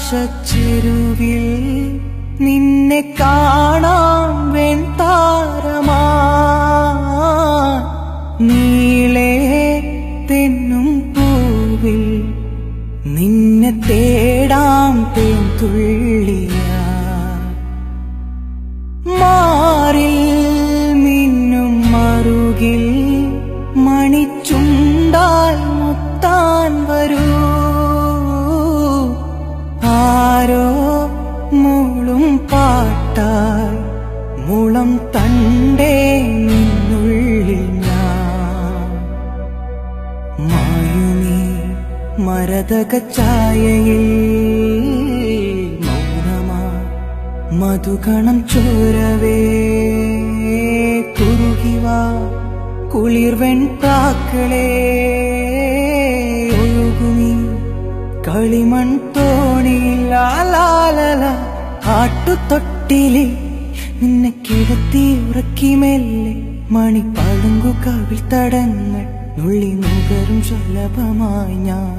ആകാശച്ചെരുവിൽ നിന്നെ കാണാം വെൺതാരമാ നീളേ തെന്നും പൂവിൽ നിന്നെ തേടാം തേൻതുള്ളിയാ മാറിൽ മിന്നും മറുകിൽ മണിച്ചുണ്ടാൽ മുത്താൻ വരൂ ആരോ മൂളും പാട്ടാൽ മുളം തണ്ടേ നിന്നുള്ളിൽ ഞാൻ മായുമീ മരതക ഛായയിൽ മൗനമാ മധുകണം ചോരവേ കുറുകിവാ കുളിർവെൺ പ്രാക്കളേ ഒഴുകുമീ കളിമൺ തോണിയിൽ ലാലാലല ആട്ടുതൊട്ടിലിൽ നിന്നെ കിടത്തി ഉറക്കി മെല്ലെ മണിപ്പളുങ്കു കവിൾ തടങ്ങൾ നുള്ളി നുകരും ശലഭമായി ഞാൻ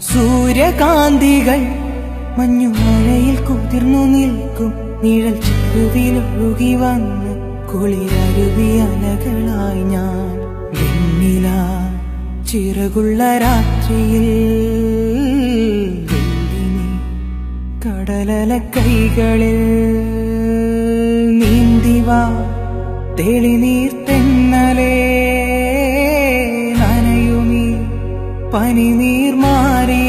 സൂര്യകാന്തികൾ മഞ്ഞുമഴയിൽ കുതിർന്നു നിൽക്കും നിഴൽ ചെരുവിലൊഴുകി വന്ന് കുളിരരുവി അലകളായി ഞാൻ വെണ്ണില ചിറകുള്ള രാത്രിയിൽ വെള്ളിനി കടലല കൈകളിൽ നീന്തിവാ തെളിനീർ തെന്നലേ നനയുമീ പനിനീർ മാറി